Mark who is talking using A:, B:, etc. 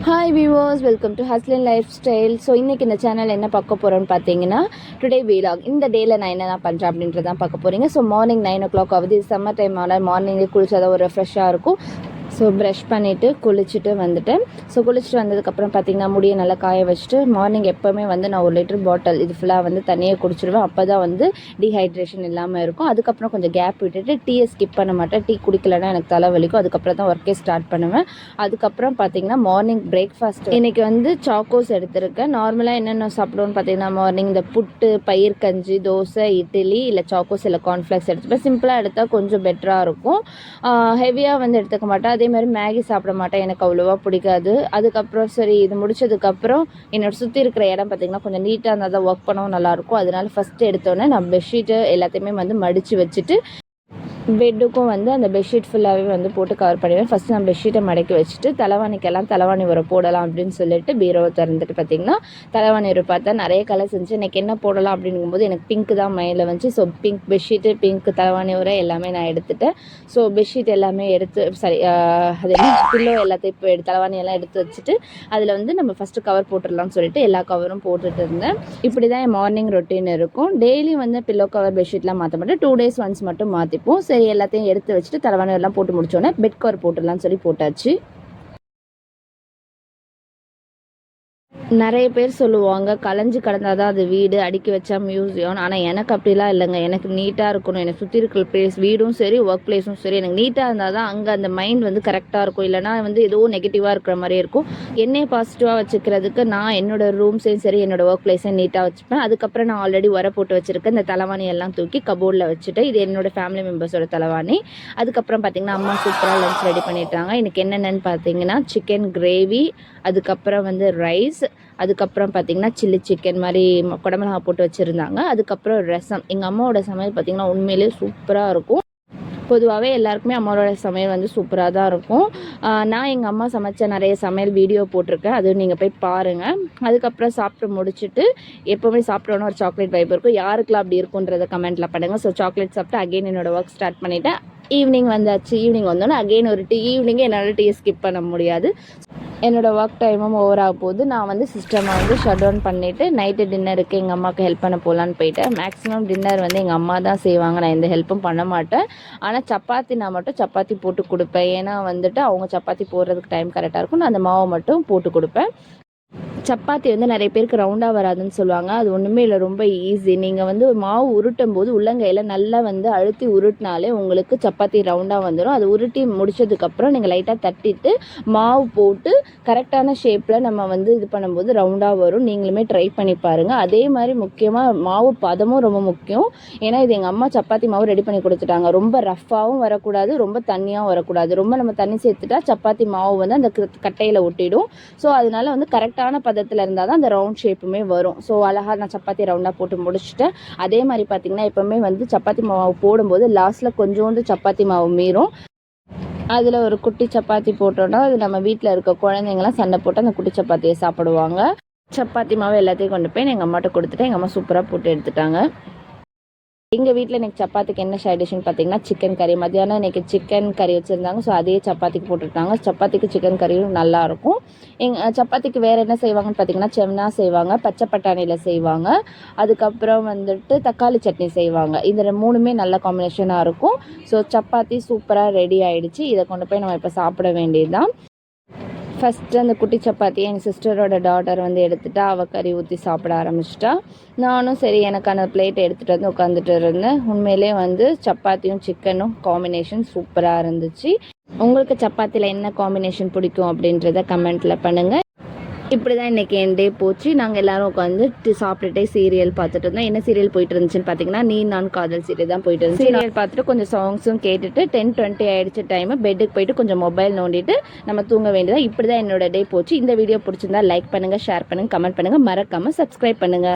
A: Hi viewers, welcome to Haslin lifestyle. So இன்றைக்கி இந்த channel என்ன பார்க்க போகிறோன்னு பார்த்தீங்கன்னா, டுடே வீலாக். இந்த டேயில் நான் என்னென்ன பண்ணுறேன் அப்படின்றதான் பார்க்க போகிறீங்க. ஸோ மார்னிங் 9 o'clock ஆகுது. சம்மர் டைம் ஆனால் மார்னிங்கே குளிச்சாதான் ஒரு ஃப்ரெஷ்ஷாக இருக்கும். ஸோ ப்ரஷ் பண்ணிவிட்டு குளிச்சுட்டு வந்துட்டேன். ஸோ குளிச்சுட்டு வந்ததுக்கப்புறம் பார்த்திங்கன்னா முடியை நல்லா காய வச்சுட்டு மார்னிங் எப்போவுமே வந்து நான் 1 லிட்டர் பாட்டில் இது ஃபுல்லாக வந்து தண்ணியை குடிச்சிடுவேன். அப்போ தான் வந்து டீஹைட்ரேஷன் இல்லாமல் இருக்கும். அதுக்கப்புறம் கொஞ்சம் கேப் விட்டுட்டு டீயை ஸ்கிப் பண்ண மாட்டேன். டீ குடிக்கலைன்னா எனக்கு தலை வலிக்கும். அதுக்கப்புறம் தான் ஒர்க்கே ஸ்டார்ட் பண்ணுவேன். அதுக்கப்புறம் பார்த்திங்கன்னா மார்னிங் பிரேக்ஃபாஸ்ட் இன்றைக்கி வந்து சாக்கோஸ் எடுத்திருக்கேன். நார்மலாக என்னென்ன சாப்பிடுவோன்னு பார்த்திங்கன்னா மார்னிங் இந்த புட்டு, பயிர் கஞ்சி, தோசை, இட்லி, இல்லை சாக்கோஸ் இல்லை கார்ன்ஃப்ளெக்ஸ் எடுத்துப்பேன். சிம்பிளாக எடுத்தால் கொஞ்சம் பெட்டராக இருக்கும். ஹெவியாக வந்து எடுத்துக்க மாட்டேன். அதே மாதிரி மேகி சாப்பிட மாட்டேன், எனக்கு அவ்வளோவா பிடிக்காது. அதுக்கப்புறம் சரி இது முடிச்சதுக்கப்புறம் என்னோட சுற்றி இருக்கிற இடம் பார்த்திங்கன்னா கொஞ்சம் நீட்டாக இருந்தால் தான் ஒர்க் பண்ணவும் நல்லாயிருக்கும். அதனால ஃபஸ்ட்டு எடுத்தோடனே நான் பெட்ஷீட்டு எல்லாத்தையுமே வந்து மடித்து வச்சுட்டு பெட்டுக்கும் வந்து அந்த பெட்ஷீட் ஃபுல்லாகவே வந்து போட்டு கவர் பண்ணிடுவேன். ஃபஸ்ட்டு நான் பெட்ஷீட்டை மடக்கி வச்சுட்டு தலைவாணிக்கெல்லாம் தலைவாணி உரம் போடலாம் அப்படின்னு சொல்லிட்டு பீரோவை திறந்துட்டு பார்த்திங்கன்னா தலைவாணி உரம் பார்த்தா நிறைய கலர்ஸ் இருந்துச்சு. எனக்கு என்ன போடலாம் அப்படிங்கும்போது எனக்கு பிங்க் தான் மைண்டில் வந்துச்சு. ஸோ பிங்க் பெட்ஷீட்டு, பிங்க் தலைவாணி உரம் எல்லாமே நான் எடுத்துட்டேன். ஸோ பெட்ஷீட் எல்லாமே எடுத்து அது பில்லோ எல்லாத்தையும் இப்போ தலைவாணி எல்லாம் எடுத்து வச்சுட்டு அதில் வந்து நம்ம ஃபஸ்ட்டு கவர் போட்டுடலாம்னு சொல்லிட்டு எல்லா கவரும் போட்டுட்டு இருந்தேன். இப்படி தான் என் மார்னிங் ரொட்டீன் இருக்கும். டெய்லி வந்து பில்லோ கவர் பெட்ஷீட்லாம் மாற்ற மாட்டேன். 2 days ஒன்ஸ் மட்டும் மாற்றிப்போம். சரி எல்லாத்தையும் எடுத்து வச்சுட்டு தலைவாணி எல்லாம் போட்டு முடிச்சோன்னே பெட் கவர் போட்டுடலாம்னு சொல்லி போட்டாச்சு. நிறைய பேர் சொல்லுவாங்க கலைஞ்சு கிடந்தால் தான் அது வீடு, அடுக்கி வச்சா மியூசியம். ஆனால் எனக்கு அப்படிலாம் இல்லைங்க. எனக்கு நீட்டாக இருக்கணும். எனக்கு சுற்றி இருக்கிற பிளேஸ், வீடும் சரி ஒர்க் பிளேஸும் சரி, எனக்கு நீட்டாக இருந்தால் தான் அங்கே அந்த மைண்ட் வந்து கரெக்டாக இருக்கும். இல்லைனா வந்து ஏதோ நெகட்டிவாக இருக்கிற மாதிரியே இருக்கும். என்னையை பாசிட்டிவாக வச்சுக்கிறதுக்கு நான் என்னோடய ரூம்ஸையும் சரி என்னோடய ஒர்க் பிளேஸையும் நீட்டாக வச்சுப்பேன். அதுக்கப்புறம் நான் ஆல்ரெடி உர போட்டு வச்சுருக்கேன். இந்த தலைவாணி எல்லாம் தூக்கி கபோர்டில் வச்சுட்டு இது என்னோடய ஃபேமிலி மெம்பர்ஸோட தலைவாணி. அதுக்கப்புறம் பார்த்திங்கன்னா அம்மா சூப்பராக லஞ்ச் ரெடி பண்ணிட்டாங்க. எனக்கு என்னென்னு பார்த்தீங்கன்னா சிக்கன் கிரேவி, அதுக்கப்புறம் வந்து ரைஸ், அதுக்கப்புறம் பார்த்திங்கன்னா சில்லி சிக்கன் மாதிரி குடமிளகா போட்டு வச்சுருந்தாங்க. அதுக்கப்புறம் ரசம். எங்கள் அம்மாவோட சமையல் பார்த்திங்கன்னா உண்மையிலே சூப்பராக இருக்கும். பொதுவாகவே எல்லாருக்குமே அம்மாவோட சமையல் வந்து சூப்பராக தான் இருக்கும். நான் எங்கள் அம்மா சமைச்ச நிறைய சமையல் வீடியோ போட்டிருக்கேன், அதுவும் நீங்கள் போய் பாருங்கள். அதுக்கப்புறம் சாப்பிட்டு முடிச்சுட்டு எப்போவுமே சாப்பிட்டோன்னா ஒரு சாக்லேட் வைப் இருக்கும். யாருக்கெல்லாம் அப்படி இருக்குன்றதை கமெண்ட்டில் பண்ணுங்கள். ஸோ சாக்லேட் சாப்பிட்டு அகெயின் என்னோடய ஒர்க் ஸ்டார்ட் பண்ணிவிட்டேன். ஈவினிங் வந்தாச்சு. ஈவினிங் வந்தோன்னே அகெயின் ஒரு டீ. ஈவினிங்கே என்னால் டீயை ஸ்கிப் பண்ண முடியாது. என்னோடய ஒர்க் டைமும் ஓவராக போகுது. நான் வந்து சிஸ்டமை வந்து ஷட் டவுன் பண்ணிவிட்டு நைட்டு டின்னருக்கு எங்கள் அம்மாவுக்கு ஹெல்ப் பண்ண போகலான்னு போயிட்டேன். மேக்ஸிமம் டின்னர் வந்து எங்கள் அம்மா தான் செய்வாங்க. நான் எந்த ஹெல்ப்பும் பண்ண மாட்டேன். ஆனால் சப்பாத்தி நான் மட்டும் சப்பாத்தி போட்டு கொடுப்பேன். ஏன்னா வந்துட்டு அவங்க சப்பாத்தி போடுறதுக்கு டைம் கரெக்டாக இருக்கும். நான் அந்த மாவை மட்டும் போட்டு கொடுப்பேன். சப்பாத்தி வந்து நிறைய பேருக்கு ரவுண்டாக வராதுன்னு சொல்லுவாங்க. அது ஒன்றுமே இல்லை, ரொம்ப ஈஸி. நீங்கள் வந்து மாவு உருட்டும் போது உள்ளங்கையில் நல்லா வந்து அழுத்தி உருட்டினாலே உங்களுக்கு சப்பாத்தி ரவுண்டாக வந்துடும். அது உருட்டி முடிச்சதுக்கப்புறம் நீங்கள் லைட்டாக தட்டிட்டு மாவு போட்டு கரெக்டான ஷேப்பில் நம்ம வந்து இது பண்ணும்போது ரவுண்டாக வரும். நீங்களுமே ட்ரை பண்ணி பாருங்கள். அதே மாதிரி முக்கியமாக மாவு பதமும் ரொம்ப முக்கியம். ஏன்னா இது எங்கள் அம்மா சப்பாத்தி மாவு ரெடி பண்ணி கொடுத்துட்டாங்க. ரொம்ப ரஃப்பாகவும் வரக்கூடாது, ரொம்ப தண்ணியாகவும் வரக்கூடாது. ரொம்ப நம்ம தண்ணி சேர்த்துட்டா சப்பாத்தி மாவு வந்து அந்த கட்டையில் ஒட்டிடும். ஸோ அதனால வந்து கரெக்டான பதத்தில் இருந்தால் தான் அந்த ரவுண்ட் ஷேப்புமே வரும். ஸோ அழகாக நான் சப்பாத்தி ரவுண்டாக போட்டு முடிச்சுட்டேன். அதே மாதிரி பார்த்திங்கன்னா எப்போவுமே வந்து சப்பாத்தி மாவு போடும்போது லாஸ்ட்டில் கொஞ்சோண்டு சப்பாத்தி மாவு மீறும். அதில் ஒரு குட்டி சப்பாத்தி போட்டோன்னா அது நம்ம வீட்டில் இருக்க குழந்தைங்களாம் சண்டை போட்டு அந்த குட்டி சப்பாத்தியை சாப்பிடுவாங்க. சப்பாத்தி மாவு எல்லாத்தையும் கொண்டு போய் எங்கள் அம்மாட்ட கொடுத்துட்டு எங்கள் அம்மா சூப்பராக போட்டு எடுத்துட்டாங்க. எங்கள் வீட்டில் இன்றைக்கி சப்பாத்திக்கு என்ன சைட் டிஷ்னு பார்த்தீங்கன்னா சிக்கன் கறி. மத்தியானம் இன்றைக்கி சிக்கன் கறி வச்சுருந்தாங்க. ஸோ அதே சப்பாத்திக்கு போட்டுருக்காங்க. சப்பாத்திக்கு சிக்கன் கறியும் நல்லாயிருக்கும். சப்பாத்திக்கு வேறு என்ன செய்வாங்கன்னு பார்த்தீங்கன்னா செம்னா செய்வாங்க, பச்சை பட்டாணியில் செய்வாங்க, அதுக்கப்புறம் வந்துட்டு தக்காளி சட்னி செய்வாங்க. இந்த 3மே நல்ல காம்பினேஷனாக இருக்கும். ஸோ சப்பாத்தி சூப்பராக ரெடி ஆகிடுச்சு. இதை கொண்டு போய் நம்ம இப்போ சாப்பிட வேண்டியது தான். ஃபஸ்ட்டு அந்த குட்டி சப்பாத்தியை எங்கள் சிஸ்டரோட டாட்டர் வந்து எடுத்துகிட்டு அவள் கறி ஊற்றி சாப்பிட ஆரம்பிச்சிட்டா. நானும் சரி எனக்கான பிளேட்டை எடுத்துகிட்டு வந்து உட்காந்துட்டு இருந்தேன். உண்மையிலே வந்து சப்பாத்தியும் சிக்கனும் காம்பினேஷன் சூப்பராக இருந்துச்சு. உங்களுக்கு சப்பாத்தியில் என்ன காம்பினேஷன் பிடிக்கும் அப்படின்றத கமெண்ட்டில் பண்ணுங்கள். இப்படி தான் இன்றைக்கி என் டே போச்சு. நாங்கள் எல்லோரும் உட்காந்து சாப்பிட்டுட்டே சீரியல் பார்த்துட்டு இருந்தோம். என்ன சீரியல் போயிட்டு இருந்துச்சுன்னு பார்த்தீங்கன்னா நீ நான் காதல் சீரியல் தான் போயிட்டு இருந்துச்சு. சீரியல் பார்த்துட்டு கொஞ்சம் சாங்ஸும் கேட்டுட்டு 10:20 ஆகிடுச்சு டைமு. பெட்டுக்கு போயிட்டு கொஞ்சம் மொபைல் நோண்டிட்டு நம்ம தூங்க வேண்டியதாக. இப்படி தான் என்னோட டே போச்சு. இந்த வீடியோ பிடிச்சிருந்தா லைக் பண்ணுங்கள், ஷேர் பண்ணுங்கள், கமெண்ட் பண்ணுங்கள், மறக்காமல் சப்ஸ்கிரைப் பண்ணுங்கள்.